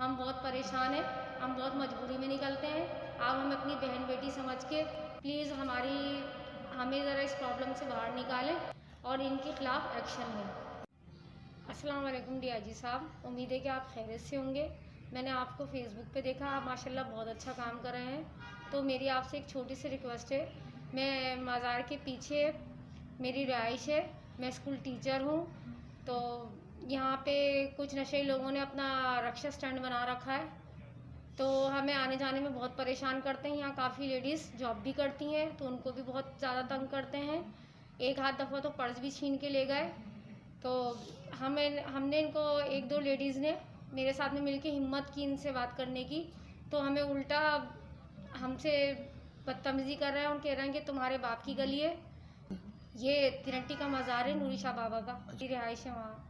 हम बहुत परेशान हैं, हम बहुत मजबूरी में निकलते हैं। आप हमें अपनी बहन बेटी समझ के प्लीज़ हमें ज़रा इस प्रॉब्लम से बाहर निकालें और इनके खिलाफ़ एक्शन लें। अस्सलाम वालेकुम डीआईजी साहब, उम्मीद है कि आप खैरियत से होंगे। मैंने आपको फेसबुक पे देखा, आप माशाल्लाह बहुत अच्छा काम कर रहे हैं। तो मेरी आपसे एक छोटी सी रिक्वेस्ट है, मैं मज़ार के पीछे मेरी रिहाइश है, मैं स्कूल टीचर हूँ। तो यहाँ पे कुछ नशे लोगों ने अपना रक्षा स्टैंड बना रखा है, तो हमें आने जाने में बहुत परेशान करते हैं। यहाँ काफ़ी लेडीज़ जॉब भी करती हैं, तो उनको भी बहुत ज़्यादा तंग करते हैं। एक आध दफ़ा तो पर्स भी छीन के ले गए। तो हमने इनको एक दो लेडीज़ ने मेरे साथ में मिलके हिम्मत की इनसे बात करने की, तो हमें उल्टा हमसे बदतमीज़ी कर रहे हैं और कह रहे हैं कि तुम्हारे बाप की गली है। ये तिरंटी का मज़ार है, नूरी शाह बाबा का, रिहाइश है वहाँ।